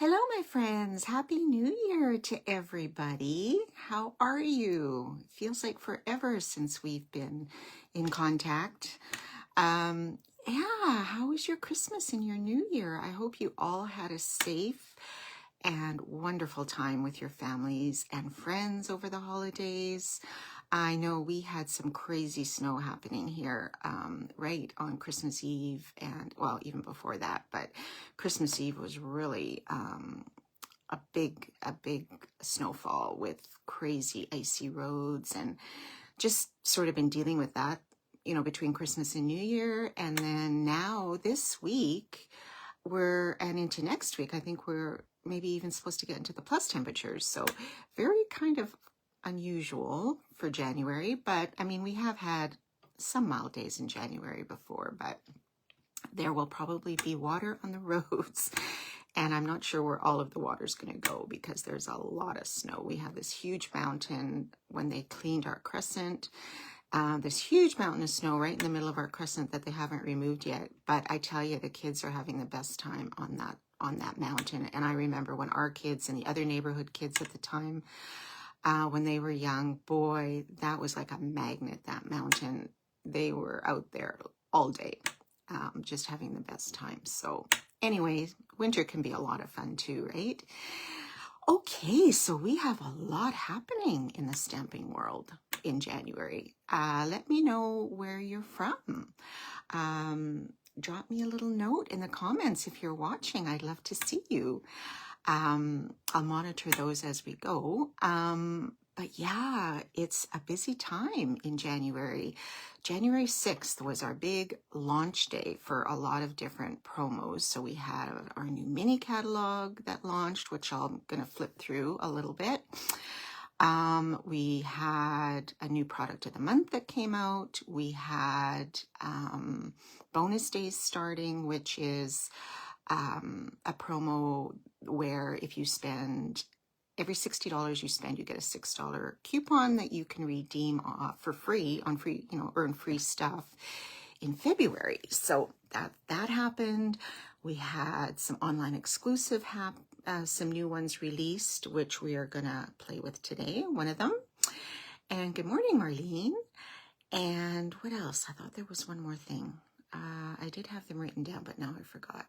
Hello, my friends. Happy New Year to everybody. How are you? Feels like forever since we've been in contact. Yeah, how was your Christmas and your New Year? I hope you all had a safe and wonderful time with your families and friends over the holidays. I know we had some crazy snow happening here, right on Christmas Eve, and well, even before that, but Christmas Eve was really a big snowfall with crazy icy roads, and just sort of been dealing with that, between Christmas and New Year. And then now this week, and into next week, I think we're maybe even supposed to get into the plus temperatures. So very kind of unusual for January, but I mean, we have had some mild days in January before, but there will probably be water on the roads. And I'm not sure where all of the water's going to go because there's a lot of snow. We have this huge mountain when they cleaned our crescent. This huge mountain of snow right in the middle of our crescent that they haven't removed yet. But I tell you, the kids are having the best time on that mountain. And I remember when our kids and the other neighborhood kids at the time, when they were young, boy, that was like a magnet, that mountain. They were out there all day, just having the best time. So anyway, winter can be a lot of fun too, right? Okay, so we have a lot happening in the stamping world in January. Let me know where you're from. Drop me a little note in the comments if you're watching. I'd love to see you. I'll monitor those as we go. But yeah, it's a busy time in January. January 6th was our big launch day for a lot of different promos. So we had our new mini catalog that launched, which I'm going to flip through a little bit. We had a new product of the month that came out. We had bonus days starting, which is a promo where if you spend every $60 you spend, you get a $6 coupon that you can redeem for free on earn free stuff in February. So that happened. We had some online exclusive some new ones released, which we are gonna play with today, one of them. And good morning, Marlene. And what else? I thought there was one more thing. I did have them written down, but now I forgot.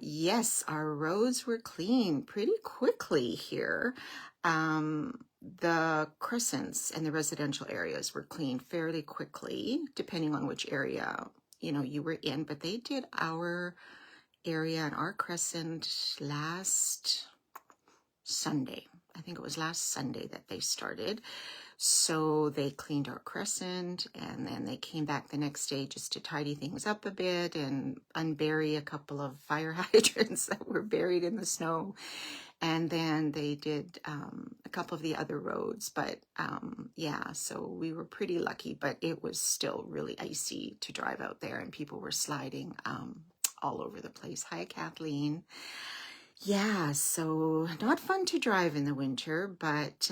Yes, our roads were clean pretty quickly here. The crescents and the residential areas were cleaned fairly quickly, depending on which area, you were in, but they did our area and our crescent last Sunday. I think it was last Sunday that they started. So they cleaned our crescent, and then they came back the next day just to tidy things up a bit and unbury a couple of fire hydrants that were buried in the snow. And then they did a couple of the other roads. But yeah, so we were pretty lucky, but it was still really icy to drive out there, and people were sliding all over the place. Hi, Kathleen. Yeah, so not fun to drive in the winter, but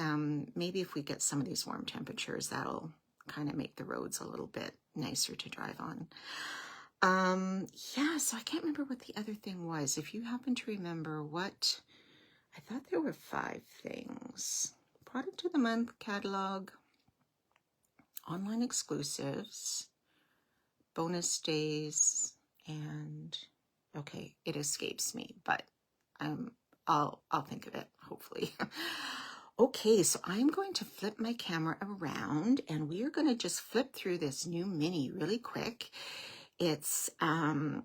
maybe if we get some of these warm temperatures, that'll kind of make the roads a little bit nicer to drive on. Yeah, so I can't remember what the other thing was. If you happen to remember what, I thought there were 5 things. Product of the month, catalog, online exclusives, bonus days, and okay, it escapes me, but I'll think of it, hopefully. Okay, so I'm going to flip my camera around, and we are going to just flip through this new mini really quick. It's our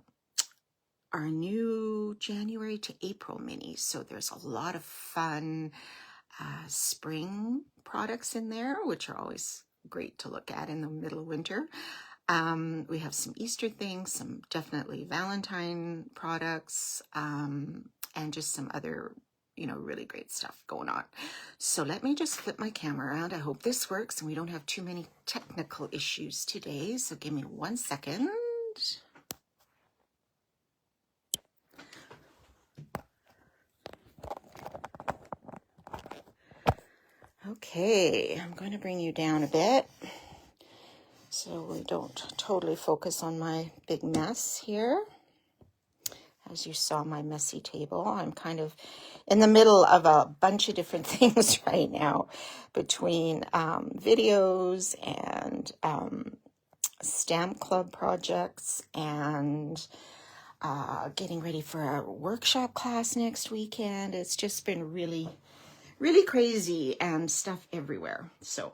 new January to April mini, so there's a lot of fun spring products in there, which are always great to look at in the middle of winter. We have some Easter things, some definitely Valentine products, and just some other, really great stuff going on. So let me just flip my camera around. I hope this works and we don't have too many technical issues today. So give me 1 second. Okay, I'm going to bring you down a bit so we don't totally focus on my big mess here. As you saw my messy table, I'm kind of in the middle of a bunch of different things right now between videos and stamp club projects and getting ready for a workshop class next weekend. It's just been really, really crazy and stuff everywhere. So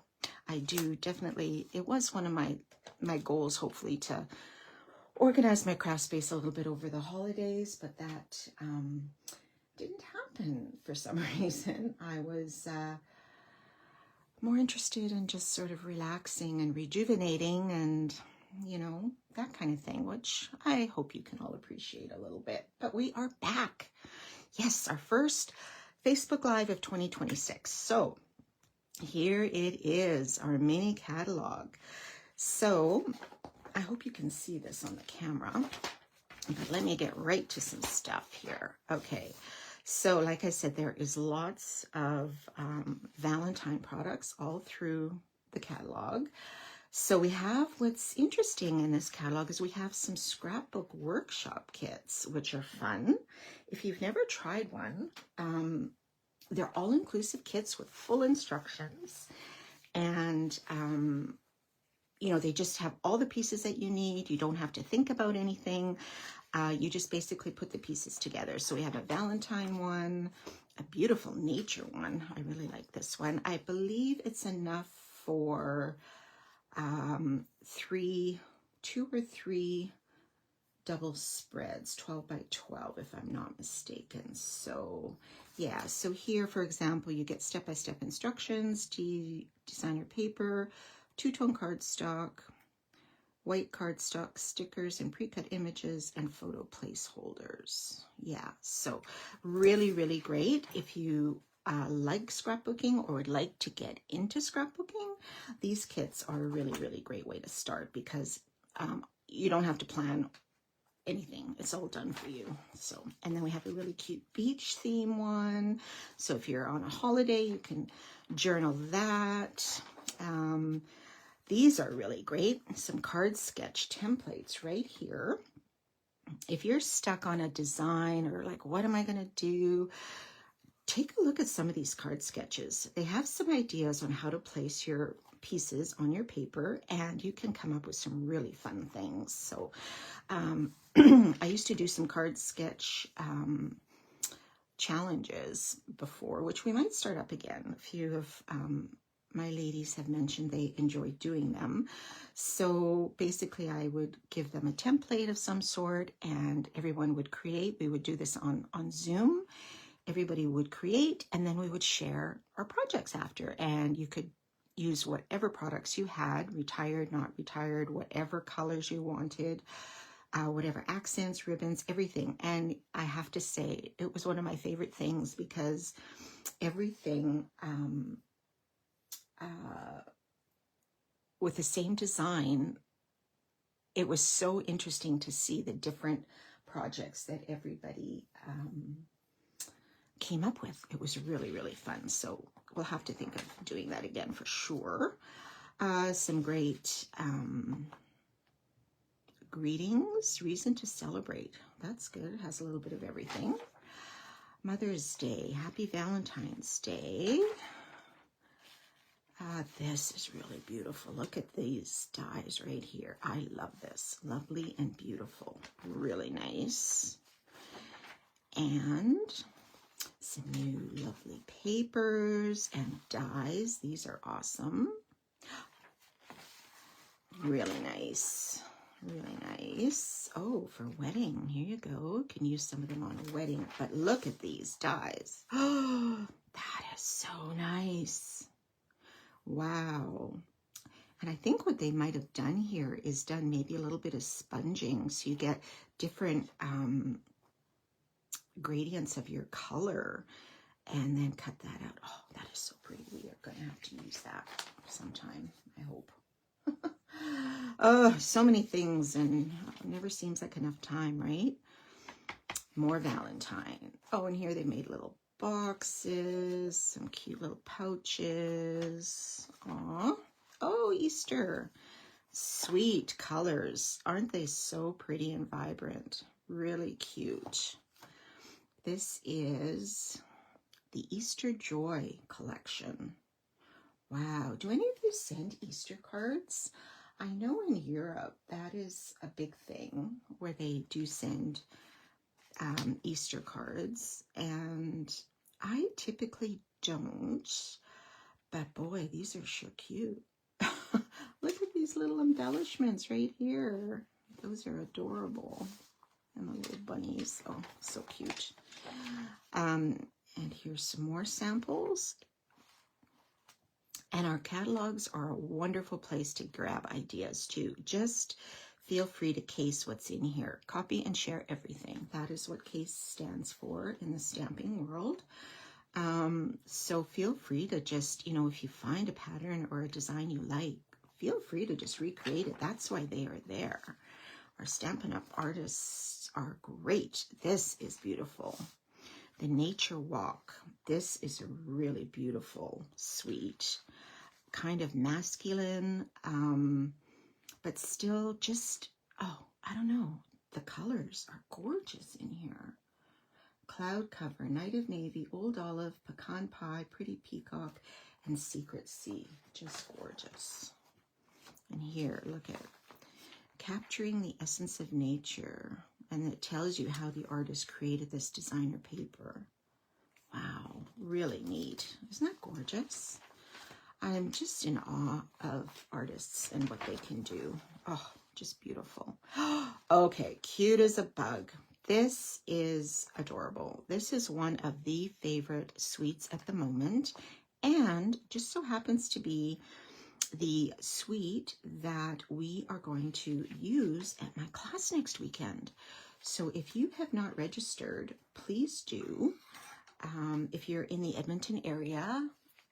I do definitely, it was one of my goals, hopefully, to organize my craft space a little bit over the holidays, but that didn't happen for some reason. I was more interested in just sort of relaxing and rejuvenating and, you know, that kind of thing, which I hope you can all appreciate a little bit. But we are back. Yes, our first Facebook Live of 2026. So here it is, our mini catalog. So I hope you can see this on the camera, but let me get right to some stuff here. Okay, so like I said, there is lots of Valentine products all through the catalog. So we have, what's interesting in this catalog is we have some scrapbook workshop kits, which are fun. If you've never tried one, they're all-inclusive kits with full instructions, and you know, they just have all the pieces that you need. You don't have to think about anything. You just basically put the pieces together. So we have a Valentine one, a beautiful nature one. I really like this one. I believe it's enough for 2 or 3 double spreads, 12 by 12, if I'm not mistaken. So yeah, so here, for example, you get step-by-step instructions to design your paper, 2-tone cardstock, white cardstock, stickers and pre-cut images, and photo placeholders. Yeah, so really, really great. If you like scrapbooking or would like to get into scrapbooking, these kits are a really, really great way to start because you don't have to plan anything. It's all done for you. So, and then we have a really cute beach theme one. So if you're on a holiday, you can journal that. These are really great. Some card sketch templates right here. If you're stuck on a design or like, what am I going to do? Take a look at some of these card sketches. They have some ideas on how to place your pieces on your paper, and you can come up with some really fun things. So I used to do some card sketch challenges before, which we might start up again. A few of my ladies have mentioned they enjoy doing them. So basically I would give them a template of some sort and everyone would create. We would do this on Zoom. Everybody would create and then we would share our projects after, and you could use whatever products you had, retired, not retired, whatever colors you wanted, whatever accents, ribbons, everything. And I have to say, it was one of my favorite things because everything with the same design, it was so interesting to see the different projects that everybody came up with. It was really, really fun. So we'll have to think of doing that again for sure. Some great greetings, reason to celebrate. That's good. It has a little bit of everything. Mother's Day, happy Valentine's Day. This is really beautiful. Look at these dies right here. I love this. Lovely and beautiful. Really nice. And some new lovely papers and dies. These are awesome. Really nice. Really nice. Oh, for wedding. Here you go. Can use some of them on a wedding. But look at these dies. Oh, that is so nice. Wow. And I think what they might have done here is done maybe a little bit of sponging. So you get different gradients of your color and then cut that out. Oh, that is so pretty. We are going to have to use that sometime, I hope. Oh, so many things, and it never seems like enough time, right? More Valentine. Oh, and here they made little boxes, some cute little pouches. Aw. Oh, Easter. Sweet colors. Aren't they so pretty and vibrant? Really cute. This is the Easter Joy collection. Wow. Do any of you send Easter cards? I know in Europe that is a big thing where they do send Easter cards, and I typically don't, but boy, these are sure cute. Look at these little embellishments right here. Those are adorable. And the little bunnies, oh, so cute. And here's some more samples. And our catalogs are a wonderful place to grab ideas too. Just feel free to case what's in here. Copy and share everything. That is what case stands for in the stamping world. So feel free to just, you know, if you find a pattern or a design you like, feel free to just recreate it. That's why they are there. Our Stampin' Up! Artists are great. This is beautiful. The Nature Walk. This is a really beautiful, sweet, kind of masculine, but still just, oh, I don't know. The colors are gorgeous in here. Cloud Cover, Night of Navy, Old Olive, Pecan Pie, Pretty Peacock, and Secret Sea. Just gorgeous. And here, look at it. Capturing the Essence of Nature. And it tells you how the artist created this designer paper. Wow, really neat. Isn't that gorgeous? I'm just in awe of artists and what they can do. Oh, just beautiful. Okay, cute as a bug. This is adorable. This is one of the favorite sweets at the moment, and just so happens to be the sweet that we are going to use at my class next weekend. So if you have not registered, please do. If you're in the Edmonton area,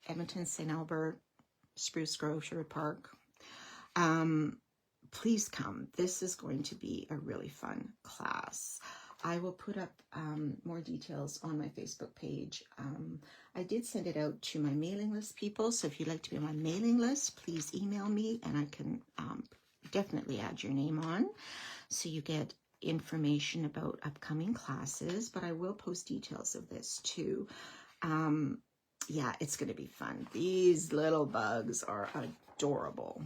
Edmonton, St. Albert, Spruce Grove, Sherwood Park, please come. This is going to be a really fun class. I will put up more details on my Facebook page. I did send it out to my mailing list people, so if you'd like to be on my mailing list, please email me and I can definitely add your name on so you get information about upcoming classes, but I will post details of this too. Yeah, it's going to be fun. These little bugs are adorable.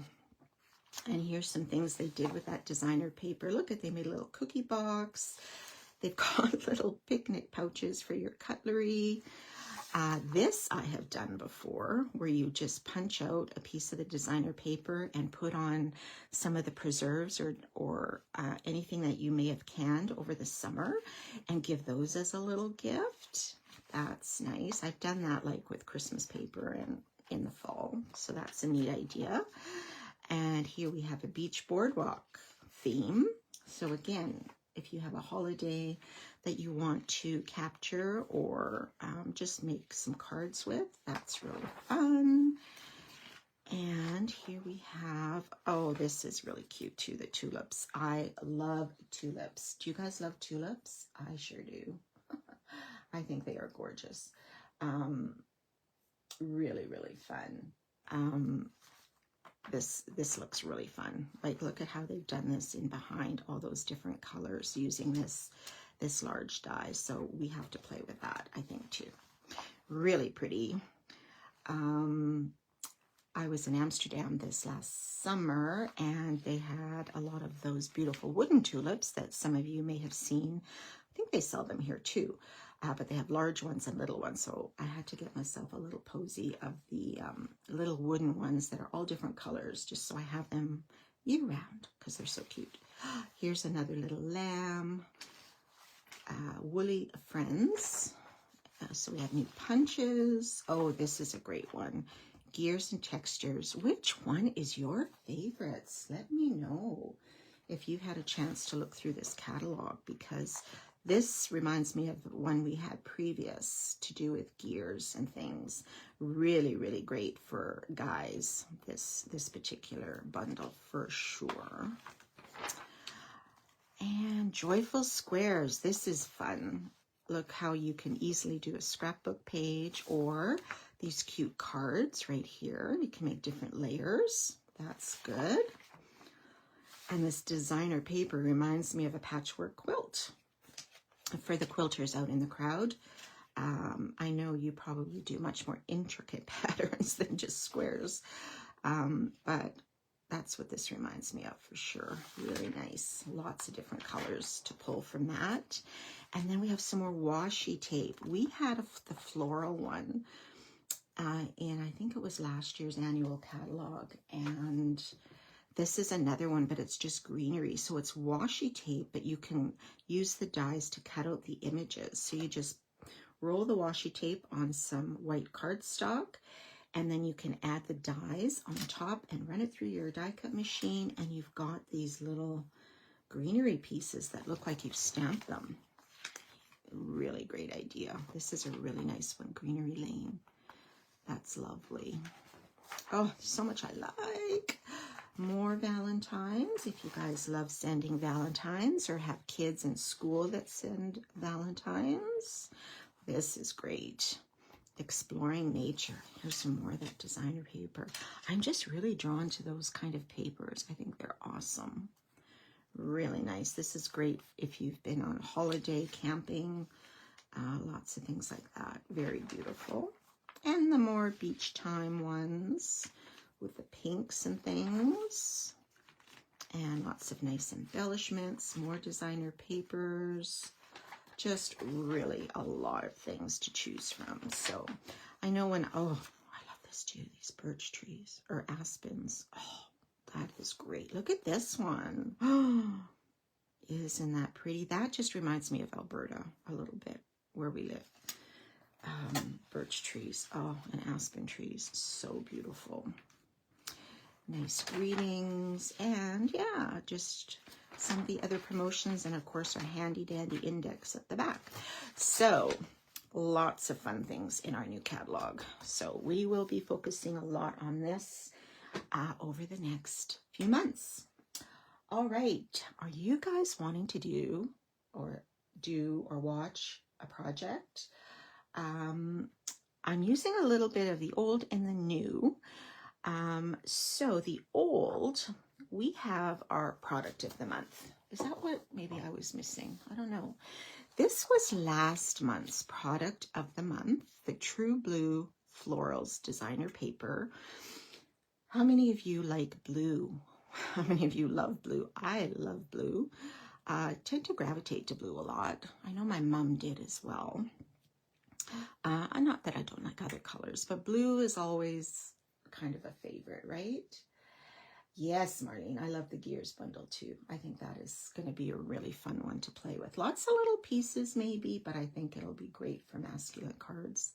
And here's some things they did with that designer paper. Look at, they made a little cookie box. They've got little picnic pouches for your cutlery. This I have done before, where you just punch out a piece of the designer paper and put on some of the preserves or anything that you may have canned over the summer and give those as a little gift. That's nice. I've done that like with Christmas paper and in the fall, so that's a neat idea. And here we have a beach boardwalk theme. So again, if you have a holiday that you want to capture or just make some cards with, that's really fun. And here we have, oh, this is really cute too, the tulips. I love tulips. Do you guys love tulips? I sure do. I think they are gorgeous. Really, really fun. This looks really fun. Like, look at how they've done this in behind all those different colors using this large die. So we have to play with that, I think, too. Really pretty. I was in Amsterdam this last summer, and they had a lot of those beautiful wooden tulips that some of you may have seen. I think they sell them here too. But they have large ones and little ones, so I had to get myself a little posy of the little wooden ones that are all different colors, just so I have them year-round, because they're so cute. Here's another little lamb, Woolly Friends. So we have new punches. Oh, this is a great one. Gears and Textures. Which one is your favorites? Let me know if you've had a chance to look through this catalog, because this reminds me of one we had previous to do with gears and things. Really, really great for guys, this particular bundle for sure. And Joyful Squares. This is fun. Look how you can easily do a scrapbook page or these cute cards right here. You can make different layers. That's good. And this designer paper reminds me of a patchwork quilt. for the quilters out in the crowd. I know you probably do much more intricate patterns than just squares, but that's what this reminds me of for sure. Really nice. Lots of different colors to pull from that. And then we have some more washi tape. We had the floral one in, I think it was last year's annual catalog. And this is another one, but it's just greenery. So it's washi tape, but you can use the dies to cut out the images. So you just roll the washi tape on some white cardstock, and then you can add the dies on top and run it through your die cut machine, and you've got these little greenery pieces that look like you've stamped them. Really great idea. This is a really nice one, Greenery Lane. That's lovely. Oh, so much I like. More Valentines. If you guys love sending Valentines or have kids in school that send Valentines, this is great. Exploring Nature. Here's some more of that designer paper. I'm just really drawn to those kind of papers. I think they're awesome. Really nice. This is great if you've been on holiday, camping, lots of things like that. Very beautiful. And the more beach time ones with the pinks and things. And lots of nice embellishments, more designer papers. Just really a lot of things to choose from. So I know when, oh, I love this too, these birch trees or aspens. Oh, that is great. Look at this one. Isn't that pretty? That just reminds me of Alberta a little bit, where we live. Birch trees, oh, and aspen trees, so beautiful. Nice greetings, and yeah, just some of the other promotions, and of course our handy dandy index at the back. So lots of fun things in our new catalog. So we will be focusing a lot on this over the next few months. All right, are you guys wanting to do or watch a project? I'm using a little bit of the old and the new. So the old, we have our product of the month. Is that what maybe I was missing? I don't know. This was last month's product of the month, the True Blue Florals designer paper. How many of you like blue? How many of you love blue? I love blue. Tend to gravitate to blue a lot. I know my mom did as well. Not that I don't like other colors, but blue is always kind of a favorite, right? Yes, Marlene, I love the Gears bundle too. I think that is going to be a really fun one to play with. Lots of little pieces maybe, but I think it'll be great for masculine cards.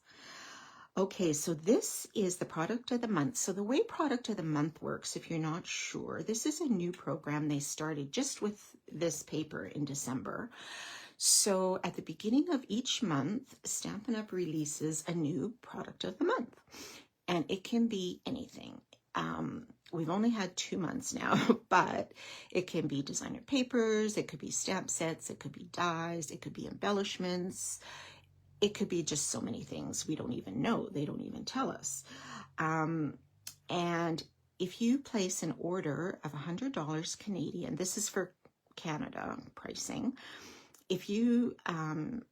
Okay, so this is the product of the month. So the way product of the month works, if you're not sure, this is a new program they started just with this paper in December. So at the beginning of each month, Stampin' Up! Releases a new product of the month. And it can be anything. We've only had 2 months now, but it can be designer papers, it could be stamp sets, it could be dies, it could be embellishments, it could be just so many things we don't even know. They don't even tell us. And if you place an order of $100 Canadian, this is for Canada pricing. If you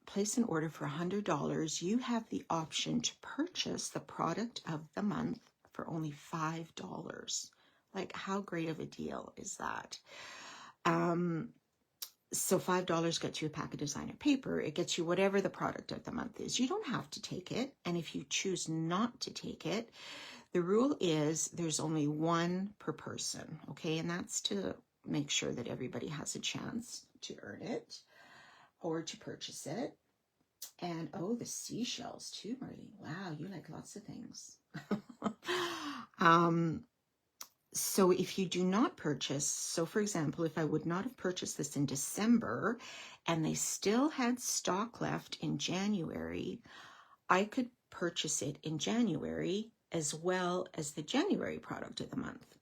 place an order for $100, you have the option to purchase the product of the month for only $5. Like, how great of a deal is that? So $5 gets you a pack of designer paper. It gets you whatever the product of the month is. You don't have to take it. And if you choose not to take it, the rule is there's only one per person, okay? And that's to make sure that everybody has a chance to earn it or to purchase it. And oh, the seashells too, Marlene. Wow, you like lots of things. So if you do not purchase, so for example, if I would not have purchased this in December and they still had stock left in January, I could purchase it in January as well as the January product of the month.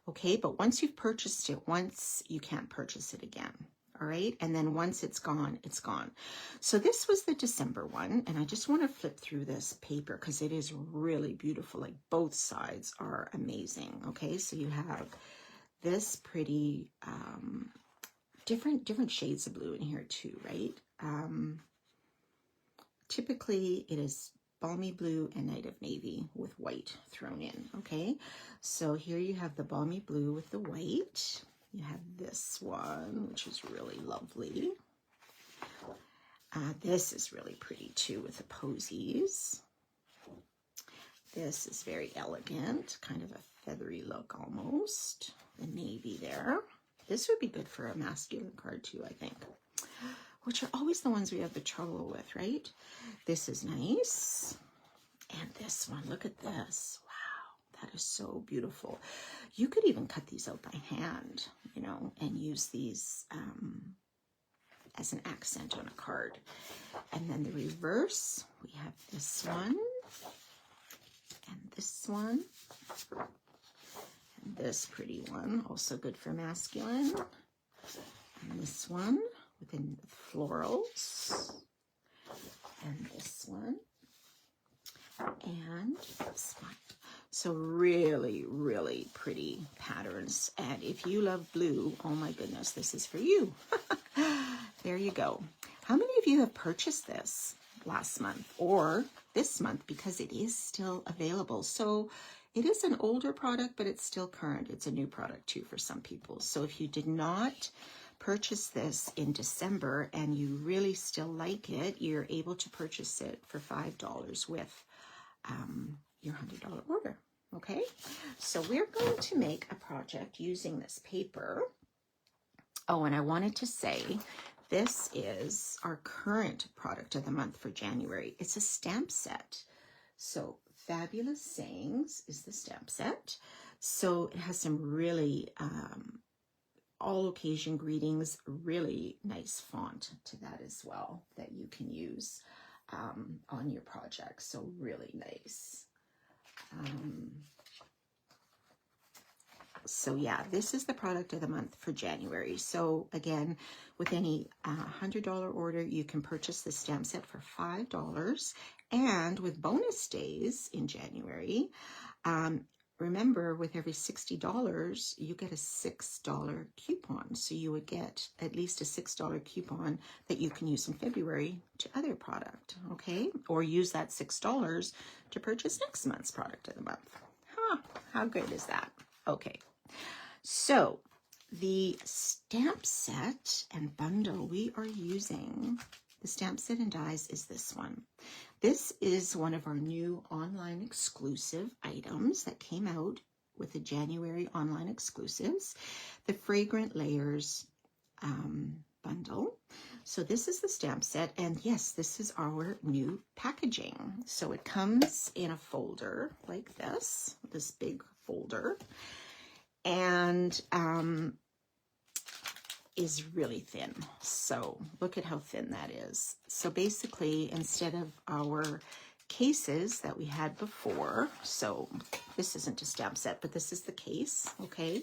Okay, but once you've purchased it once, you can't purchase it again. All right, and then once it's gone, it's gone. So this was the December one, and I just want to flip through this paper because it is really beautiful. Like, both sides are amazing. Okay, so you have this pretty different shades of blue in here too, right? Typically it is balmy blue and night of navy with white thrown in. Okay, so here you have the balmy blue with the white. You have this one, which is really lovely. This is really pretty too with the posies. This is very elegant, kind of a feathery look almost. The navy there. This would be good for a masculine card too, I think. Which are always the ones we have the trouble with, right? This is nice. And this one, look at this. Wow, that is so beautiful. You could even cut these out by hand, you know, and use these as an accent on a card. And then the reverse, we have this one. And this one, and this pretty one, also good for masculine. And this one within florals, and this one, and this one. So really, really pretty patterns. And if you love blue, oh my goodness, this is for you. There you go. How many of you have purchased this last month or this month, because it is still available? So it is an older product, but it's still current. It's a new product too for some people. So if you did not purchase this in December and you really still like it, you're able to purchase it for $5 with your $100 order. Okay, so we're going to make a project using this paper. Oh, and I wanted to say, this is our current product of the month for January. It's a stamp set. So Fabulous Sayings is the stamp set. So it has some really all occasion greetings, really nice font to that as well that you can use on your project. So really nice. So yeah, this is the product of the month for January. So again, with any $100 order, you can purchase the stamp set for $5. And with bonus days in January, remember, with every $60, you get a $6 coupon. So you would get at least a $6 coupon that you can use in February to other product, okay? Or use that $6 to purchase next month's product of the month. Huh, how good is that? Okay, so the stamp set and bundle we are using, the stamp set and dies is this one. This is one of our new online exclusive items that came out with the January online exclusives, the Fragrant Layers Bundle. So this is the stamp set, and yes, this is our new packaging. So it comes in a folder like this big folder, and is really thin. So look at how thin that is. So basically, instead of our cases that we had before, so this isn't a stamp set, but this is the case, okay?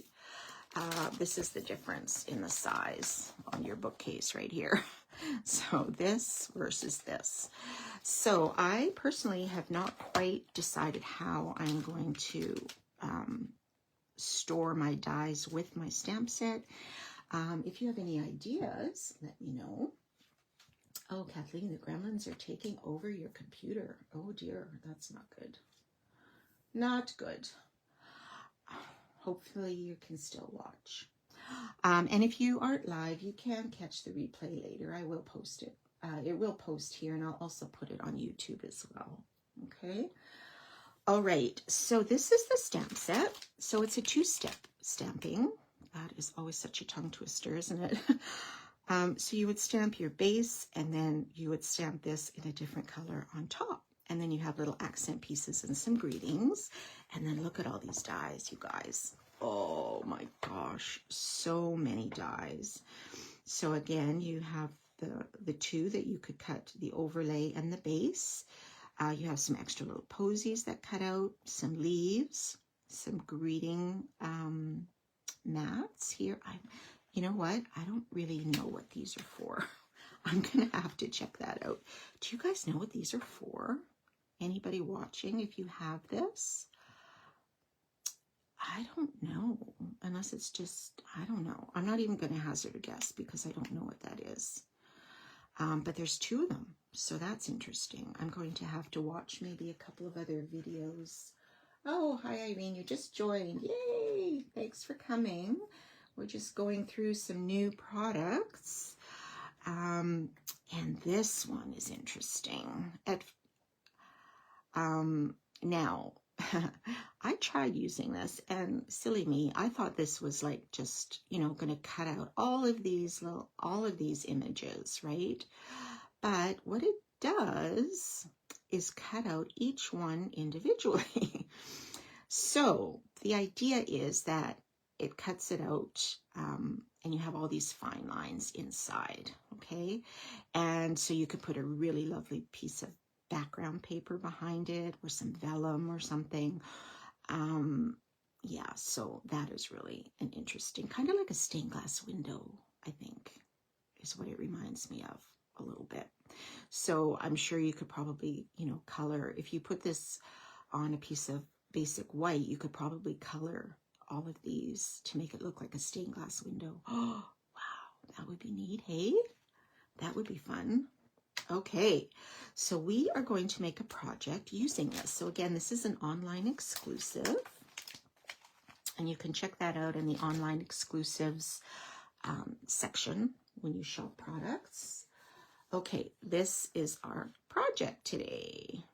This is the difference in the size on your bookcase right here. So this versus this. So I personally have not quite decided how I'm going to store my dies with my stamp set. If you have any ideas, let me know. Oh, Kathleen, the gremlins are taking over your computer. Oh dear, that's not good. Not good. Hopefully you can still watch. And if you aren't live, you can catch the replay later. I will post it. It will post here, and I'll also put it on YouTube as well. Okay. All right. So this is the stamp set. So it's a two-step stamping. That is always such a tongue twister, isn't it? So you would stamp your base, and then you would stamp this in a different color on top. And then you have little accent pieces and some greetings. And then look at all these dies, you guys. Oh my gosh, so many dies. So again, you have the two that you could cut, the overlay and the base. You have some extra little posies that cut out, some leaves, some greeting mats here. You know what? I don't really know what these are for. I'm going to have to check that out. Do you guys know what these are for? Anybody watching, if you have this? I don't know, unless it's just, I don't know. I'm not even going to hazard a guess because I don't know what that is. but there's 2 of them, so that's interesting. I'm going to have to watch maybe a couple of other videos. Oh, hi Irene, you just joined. Yay! Thanks for coming. We're just going through some new products. And this one is interesting. Now, I tried using this, and silly me, I thought this was like just, you know, going to cut out all of these images, right? But what it does is cut out each one individually. So the idea is that it cuts it out, and you have all these fine lines inside, okay? And so you could put a really lovely piece of background paper behind it, or some vellum or something. Yeah, so that is really an interesting, kind of like a stained glass window, I think, is what it reminds me of a little bit. So I'm sure you could probably, you know, color, if you put this on a piece of basic white, you could probably color all of these to make it look like a stained glass window. Oh, wow, that would be neat, hey? That would be fun. Okay, so we are going to make a project using this. So again, this is an online exclusive, and you can check that out in the online exclusives section when you shop products. Okay, this is our project today.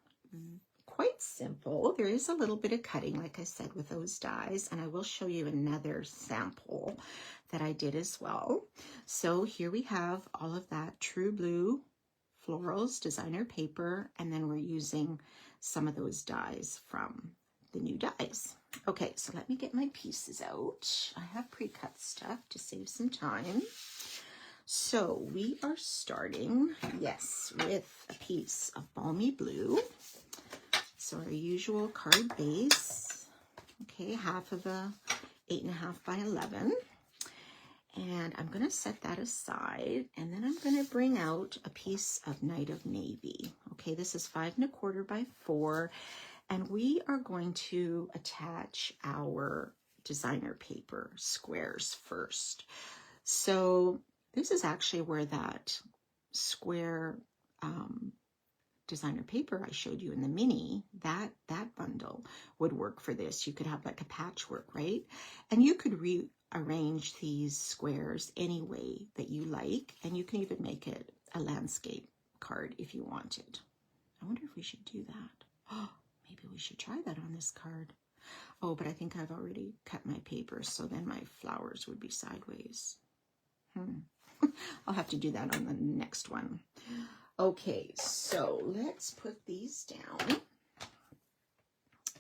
Quite simple. There is a little bit of cutting, like I said, with those dies, and I will show you another sample that I did as well. So here we have all of that True Blue Florals designer paper, and then we're using some of those dies from the new dies. Okay, so let me get my pieces out. I have pre-cut stuff to save some time. So we are starting, yes, with a piece of Balmy Blue. So our usual card base, okay, half of a 8.5 by 11. And I'm going to set that aside, and then I'm going to bring out a piece of Night of Navy. Okay, this is 5.25 by 4, and we are going to attach our designer paper squares first. So this is actually where that square designer paper I showed you in the mini, that bundle would work for this. You could have like a patchwork, right? And you could rearrange these squares any way that you like, and you can even make it a landscape card if you wanted. I wonder if we should do that. Oh, maybe we should try that on this card. Oh, but I think I've already cut my paper, so then my flowers would be sideways. I'll have to do that on the next one. Okay, so let's put these down.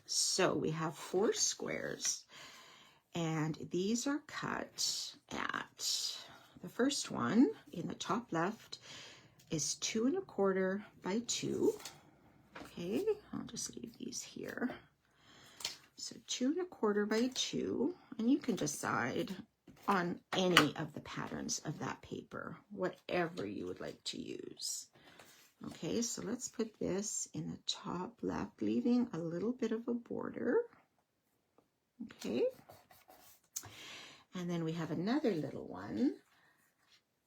So we have 4 squares, and these are cut at, the first one in the top left is 2.25 by 2. Okay, I'll just leave these here. So 2.25 by 2, and you can decide on any of the patterns of that paper, whatever you would like to use. Okay, so let's put this in the top left, leaving a little bit of a border. Okay, and then we have another little one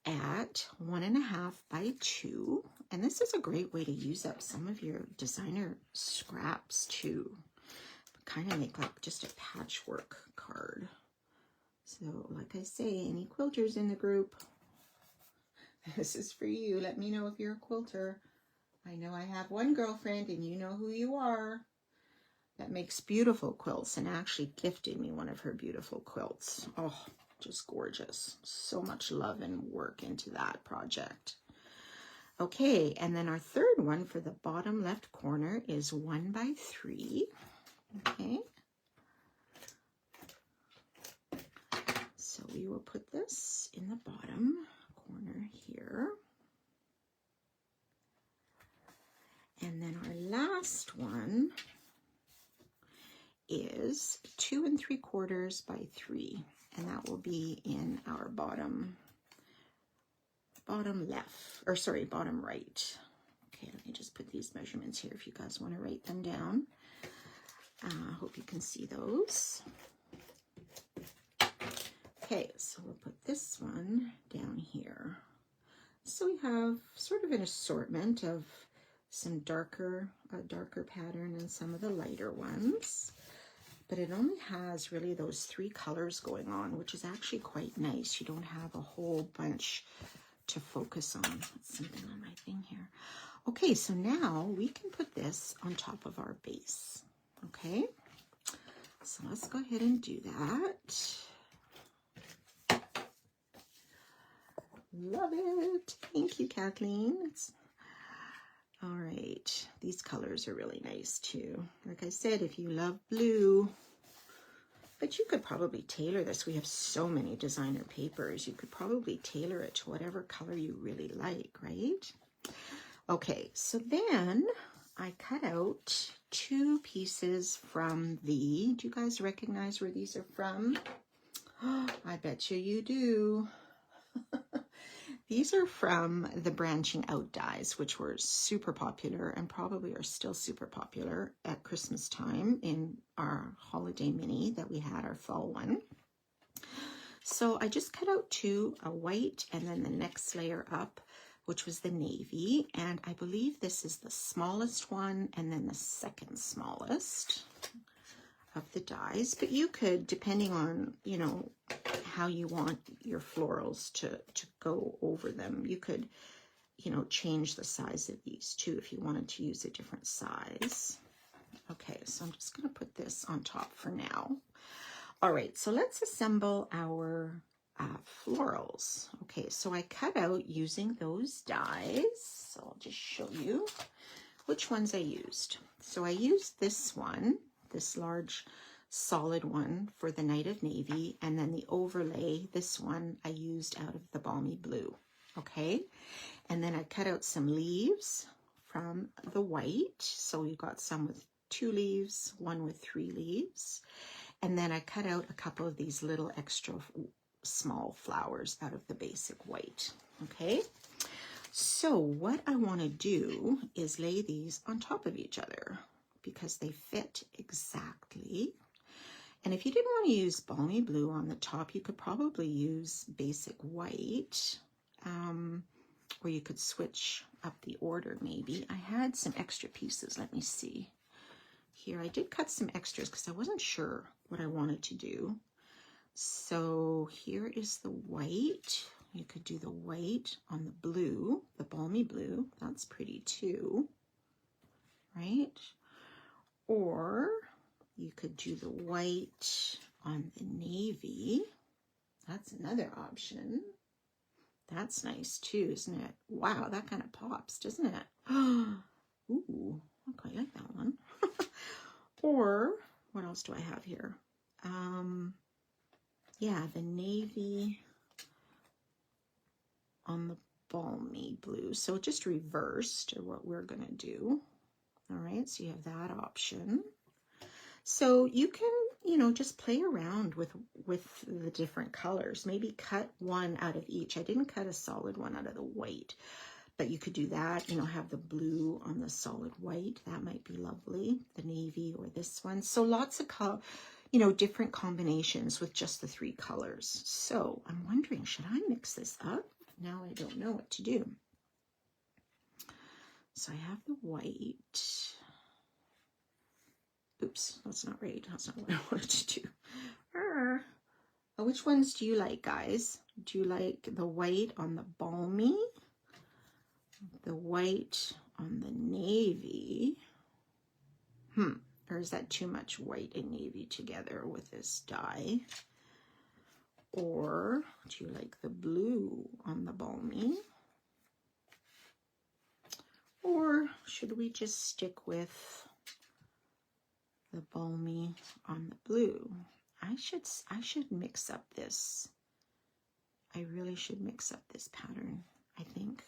at 1.5 by 2, and this is a great way to use up some of your designer scraps too. Kind of make like just a patchwork card. So like I say, any quilters in the group, this is for you. Let me know if you're a quilter. I know I have one girlfriend, and you know who you are, that makes beautiful quilts and actually gifted me one of her beautiful quilts. Oh, just gorgeous. So much love and work into that project. Okay, and then our third one for the bottom left corner is 1 by 3. Okay. So we will put this in the bottom corner here. And then our last one is 2.75 by 3, and that will be in our bottom left, or sorry, bottom right. Okay, let me just put these measurements here if you guys want to write them down. I hope you can see those. Okay, so we'll put this one down here. So we have sort of an assortment of some darker pattern and some of the lighter ones. But it only has really those 3 colors going on, which is actually quite nice. You don't have a whole bunch to focus on. That's something on my thing here. Okay, so now we can put this on top of our base. Okay, so let's go ahead and do that. Love it. Thank you, Kathleen. All right, these colors are really nice too. Like I said, if you love blue, but you could probably tailor this. We have so many designer papers. You could probably tailor it to whatever color you really like, right? Okay, so then I cut out 2 pieces from do you guys recognize where these are from? I bet you do. These are from the branching out dies, which were super popular and probably are still super popular at Christmas time in our holiday mini that we had, our fall one. So I just cut out 2, a white and then the next layer up, which was the navy. And I believe this is the smallest one and then the second smallest of the dies. But you could, depending on, you know, how you want your florals to go over them, you could, you know, change the size of these too if you wanted to use a different size. Okay, so I'm just going to put this on top for now. All right, so let's assemble our florals. Okay, so I cut out using those dies. So I'll just show you which ones I used. So I used this one, this large solid one for the Night of Navy, and then the overlay, this one I used out of the Balmy Blue. Okay, and then I cut out some leaves from the white. So we got some with 2 leaves, one with 3 leaves. And then I cut out a couple of these little extra small flowers out of the basic white. Okay, so what I want to do is lay these on top of each other because they fit exactly. And if you didn't want to use Balmy Blue on the top, you could probably use basic white, or you could switch up the order maybe. I had some extra pieces. Let me see. Here, I did cut some extras because I wasn't sure what I wanted to do. So here is the white. You could do the white on the blue, the Balmy Blue. That's pretty too, right? Or you could do the white on the navy. That's another option. That's nice too, isn't it? Wow, that kind of pops, doesn't it? Ooh, I quite like that one. Or what else do I have here? Yeah, the navy on the Balmy Blue. So just reversed are what we're going to do. All right, so you have that option. So you can, you know, just play around with the different colors. Maybe cut one out of each. I didn't cut a solid one out of the white, but you could do that, you know, have the blue on the solid white. That might be lovely. The navy or this one. So lots of color, you know, different combinations with just the 3 colors. So I'm wondering, should I mix this up? Now I don't know what to do. So I have the white. Oops, that's not right. That's not what I wanted to do. Which ones do you like, guys? Do you like the white on the Balmy? The white on the navy? Or is that too much white and navy together with this dye? Or do you like the blue on the Balmy? Or should we just stick with the Balmy on the blue? I should mix up this. I really should mix up this pattern, I think.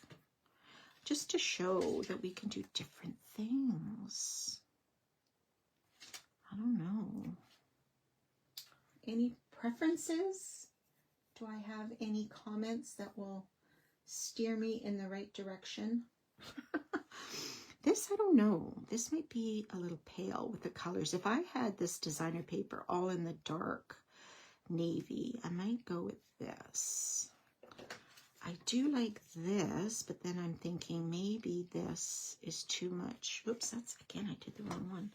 Just to show that we can do different things. I don't know. Any preferences? Do I have any comments that will steer me in the right direction? This, I don't know. This might be a little pale with the colors. If I had this designer paper all in the dark navy, I might go with this. I do like this, but then I'm thinking maybe this is too much. Oops, that's, again, I did the wrong one.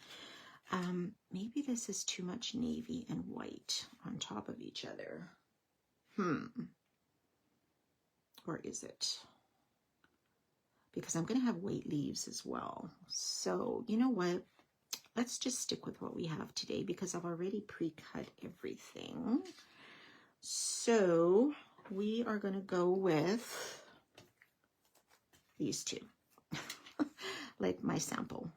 Maybe this is too much navy and white on top of each other. Or is it? Because I'm going to have white leaves as well. So, you know what? Let's just stick with what we have today because I've already pre-cut everything. So we are going to go with these two, like my sample,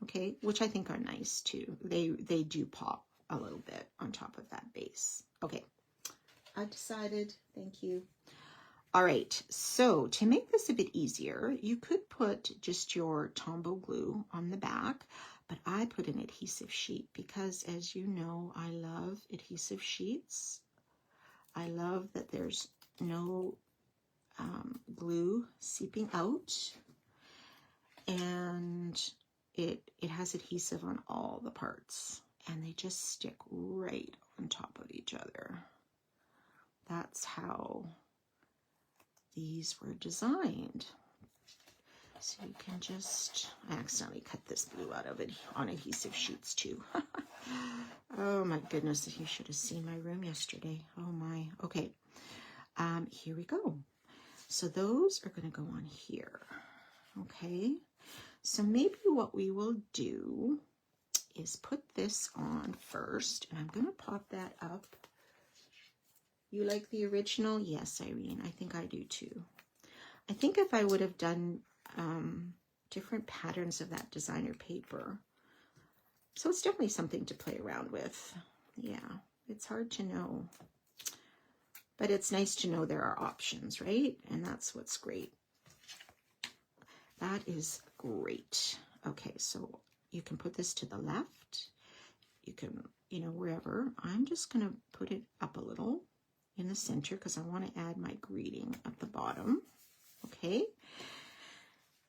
okay, which I think are nice too. They do pop a little bit on top of that base. Okay, I decided. Thank you. All right, so to make this a bit easier, you could put just your Tombow glue on the back, but I put an adhesive sheet because, as you know, I love adhesive sheets. I love that there's no glue seeping out, and it has adhesive on all the parts, and they just stick right on top of each other. That's how these were designed. So you can just, I accidentally cut this glue out of it on adhesive sheets too. Oh my goodness, you should have seen my room yesterday. Oh my. Okay, here we go. So those are going to go on here. Okay, so maybe what we will do is put this on first, and I'm going to pop that up. You like the original? Yes, Irene, I think I do too. I think if I would have done different patterns of that designer paper, so it's definitely something to play around with. Yeah, it's hard to know, but it's nice to know there are options, right? And that's what's great. That is great. Okay, so you can put this to the left. You can, you know, wherever. I'm just going to put it up a little in the center because I want to add my greeting at the bottom. Okay.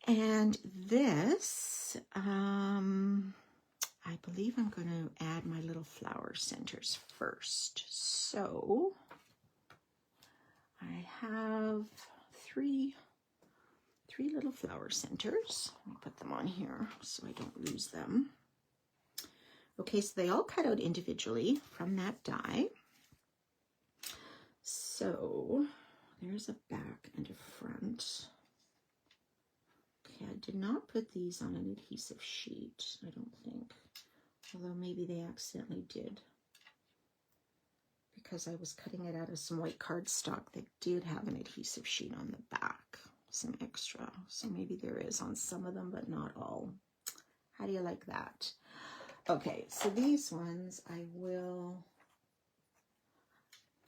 And this, I believe I'm going to add my little flower centers first. So I have three little flower centers. I'll put them on here so I don't lose them. Okay, so they all cut out individually from that die. So there's a back and a front. Okay, I did not put these on an adhesive sheet, I don't think. Although maybe they accidentally did, because I was cutting it out of some white cardstock that did have an adhesive sheet on the back, some extra. So maybe there is on some of them, but not all. How do you like that? Okay, so these ones I will...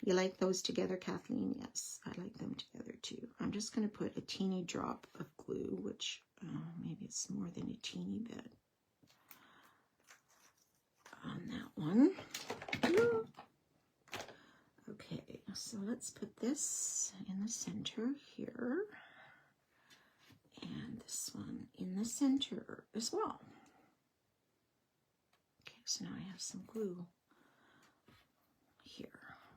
You like those together, Kathleen? Yes, I like them together too. I'm just going to put a teeny drop of glue, which maybe it's more than a teeny bit on that one. Okay, so let's put this in the center here, and this one in the center as well. Okay, so now I have some glue here.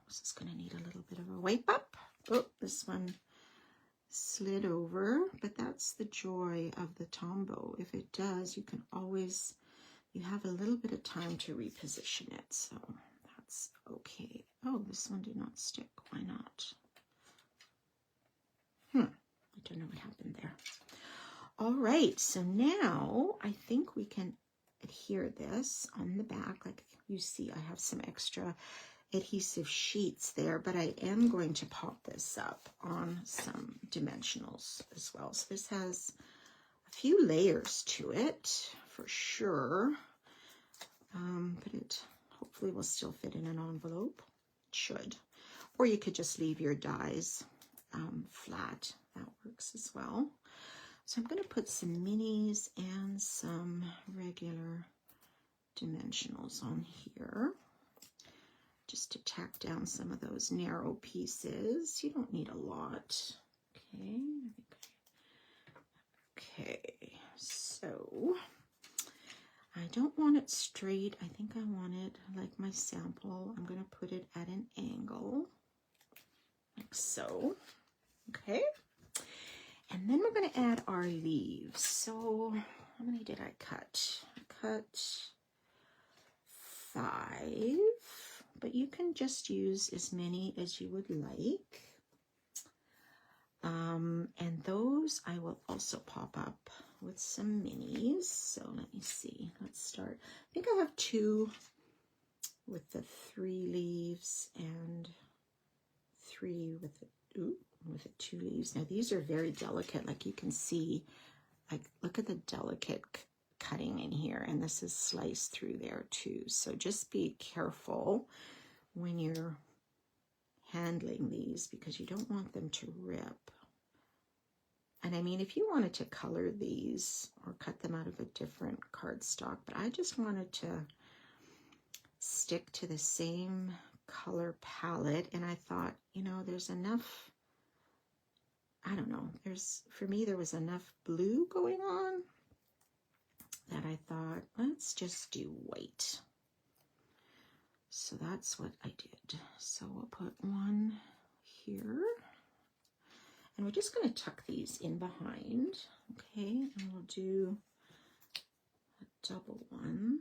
This is going to need a little bit of a wipe up. Oh, this one slid over, but that's the joy of the Tombow. If it does, you can always, you have a little bit of time to reposition it, so that's okay. Oh, this one did not stick. Why not? I don't know what happened there. All right, so now I think we can adhere this on the back. Like you see, I have some extra adhesive sheets there, but I am going to pop this up on some dimensionals as well. So this has a few layers to it for sure, but it hopefully will still fit in an envelope. It should. Or you could just leave your dies flat. That works as well. So I'm going to put some minis and some regular dimensionals on here, just to tack down some of those narrow pieces. You don't need a lot. Okay, so I don't want it straight. I think I want it like my sample. I'm going to put it at an angle, like so. Okay. And then we're going to add our leaves. So how many did I cut? I cut 5, but you can just use as many as you would like. And those I will also pop up with some minis. So let me see. Let's start. I think I have 2 with the 3 leaves and 3 with the 2 leaves. Now these are very delicate. Like you can see, like look at the delicate cutting in here, and this is sliced through there too. So just be careful when you're handling these because you don't want them to rip. And I mean, if you wanted to color these or cut them out of a different cardstock, but I just wanted to stick to the same color palette. And I thought, you know, there's enough, I don't know, for me, there was enough blue going on that I thought, let's just do white. So that's what I did. So we'll put 1 here. And we're just going to tuck these in behind, okay? And we'll do a double one.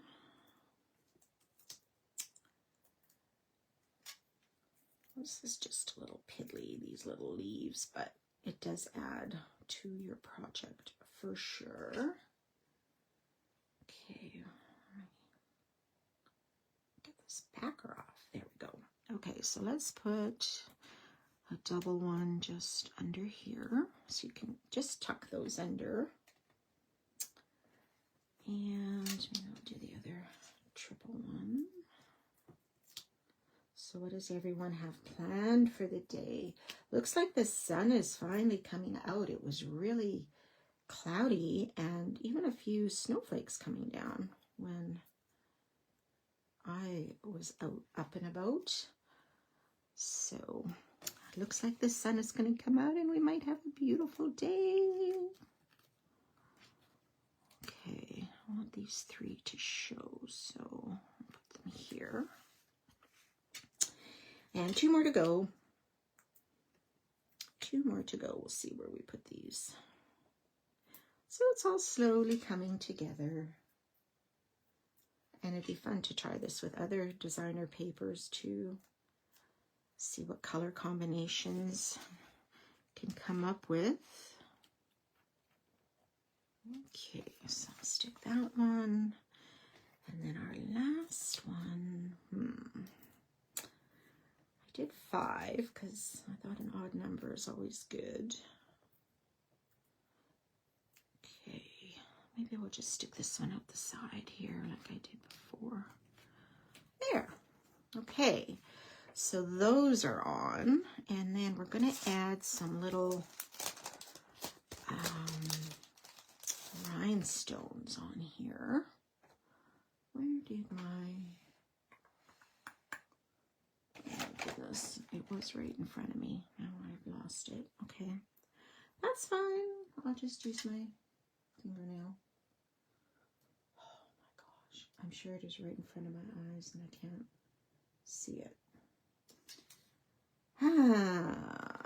This is just a little piddly, these little leaves, but it does add to your project for sure. Okay, get this backer off. There we go. Okay, so let's put a double one just under here, so you can just tuck those under. And maybe I'll do the other triple one. So what does everyone have planned for the day? Looks like the sun is finally coming out. It was really cloudy and even a few snowflakes coming down when I was out up and about. So it looks like the sun is going to come out and we might have a beautiful day. Okay, I want these 3 to show, so I'll put them here. And 2 more to go. 2 more to go. We'll see where we put these. So it's all slowly coming together. And it'd be fun to try this with other designer papers too. See what color combinations can come up with. Okay, so I'll stick that one. And then our last one, I did 5 because I thought an odd number is always good. Okay, maybe we'll just stick this one out the side here like I did before. There. Okay, so those are on, and then we're going to add some little rhinestones on here. Where did my... Oh goodness, it was right in front of me. Now I've lost it. Okay, that's fine. I'll just use my fingernail. Oh my gosh, I'm sure it is right in front of my eyes and I can't see it.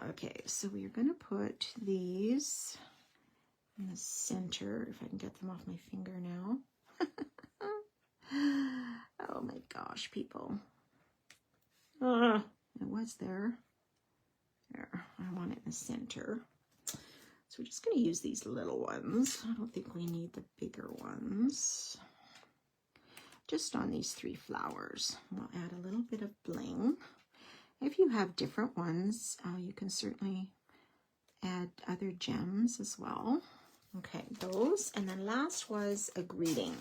Okay, so we are going to put these in the center, if I can get them off my finger now. Oh my gosh, people. It was there. There, I want it in the center. So we're just going to use these little ones. I don't think we need the bigger ones. Just on these 3 flowers. We'll add a little bit of bling. If you have different ones, you can certainly add other gems as well. Okay, those. And then last was a greeting.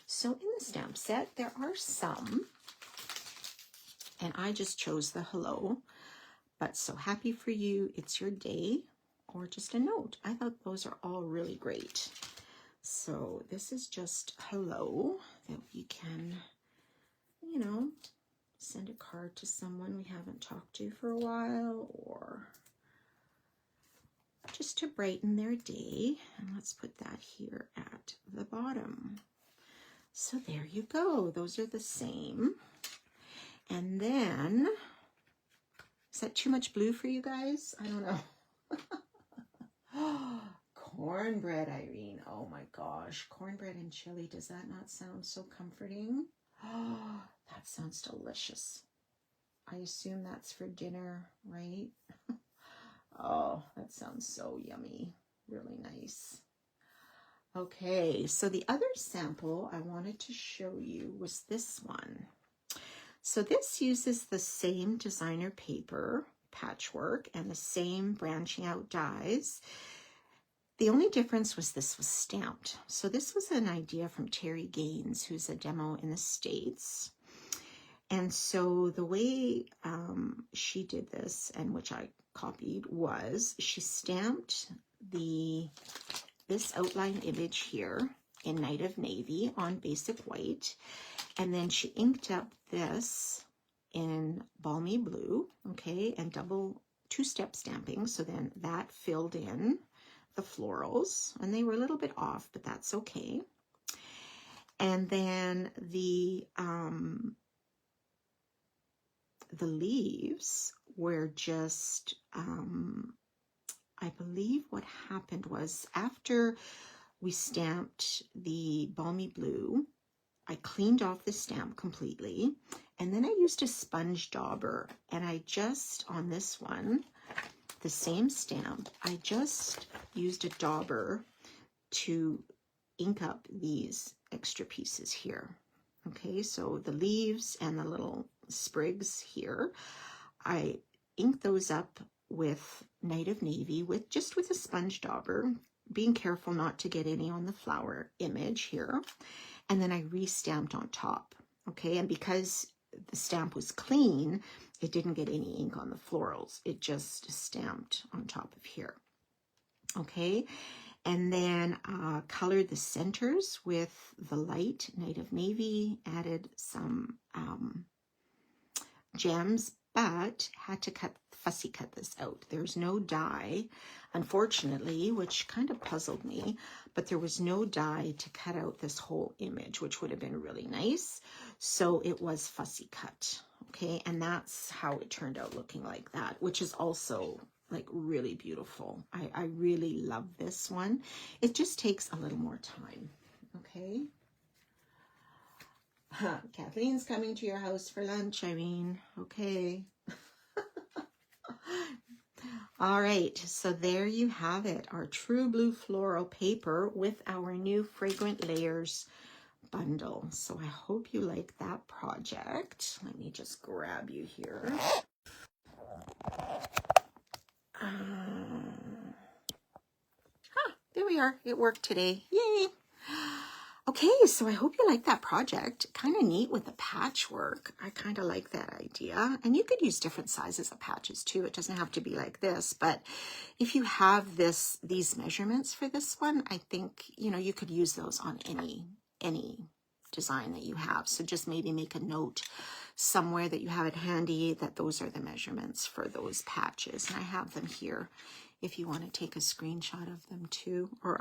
So in the stamp set, there are some, and I just chose the hello, but so happy for you, it's your day, or just a note. I thought those are all really great. So this is just hello that we can, you know, send a card to someone we haven't talked to for a while, or just to brighten their day. And let's put that here at the bottom. So there you go. Those are the same. And then, is that too much blue for you guys? I don't know. Cornbread, Irene. Oh my gosh. Cornbread and chili. Does that not sound so comforting? Oh, that sounds delicious. I assume that's for dinner, right? Oh, that sounds so yummy. Really nice. Okay, so the other sample I wanted to show you was this one. So this uses the same designer paper, patchwork, and the same branching out dies. The only difference was this was stamped. So this was an idea from Terry Gaines, who's a demo in the States. And so the way she did this, and which I copied, was she stamped this outline image here in Night of Navy on basic white, and then she inked up this in balmy blue, okay, and two-step stamping. So then that filled in the florals, and they were a little bit off, but that's okay. And then the leaves were just, I believe what happened was after we stamped the balmy blue, I cleaned off the stamp completely, and then I used a sponge dauber, and I just, on this one, the same stamp, I just used a dauber to ink up these extra pieces here. Okay, so the leaves and the little sprigs here, I inked those up with Night of Navy with a sponge dauber, being careful not to get any on the flower image here. And then I re-stamped on top. Okay, and because the stamp was clean, it didn't get any ink on the florals. It just stamped on top of here. Okay, and then colored the centers with the light Night of Navy, added some gems, but had to fussy cut this out. There's no die, unfortunately, which kind of puzzled me, but there was no die to cut out this whole image, which would have been really nice. So it was fussy cut, okay? And that's how it turned out, looking like that, which is also like really beautiful. I really love this one. It just takes a little more time, okay? Kathleen's coming to your house for lunch, Irene. Okay. All right, so there you have it, our True Blue Floral paper with our new Fragrant Layers bundle. So I hope you like that project. Let me just grab you here. There we are. It worked today. Yay! Okay, so I hope you like that project. Kind of neat with the patchwork. I kind of like that idea. And you could use different sizes of patches too. It doesn't have to be like this, but if you have these measurements for this one, I think, you could use those on any design that you have. So just maybe make a note somewhere that you have it handy that those are the measurements for those patches. And I have them here if you want to take a screenshot of them too, or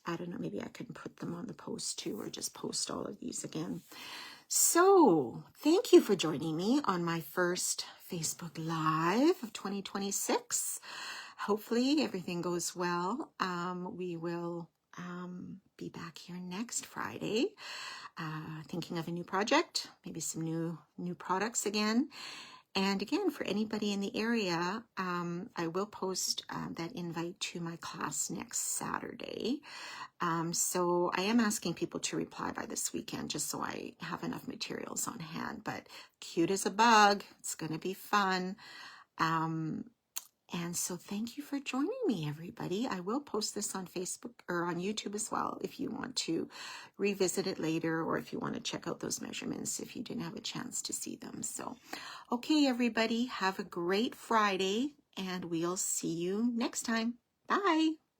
I don't know, maybe I can put them on the post too, or just post all of these again. So thank you for joining me on my first Facebook Live of 2026. Hopefully everything goes well. We will be back here next Friday, thinking of a new project, maybe some new products again. And again, for anybody in the area, I will post that invite to my class next Saturday. So I am asking people to reply by this weekend, just so I have enough materials on hand. But cute as a bug, it's going to be fun. And so thank you for joining me, everybody. I will post this on Facebook or on YouTube as well if you want to revisit it later, or if you want to check out those measurements if you didn't have a chance to see them. So, okay, everybody, have a great Friday, and we'll see you next time. Bye.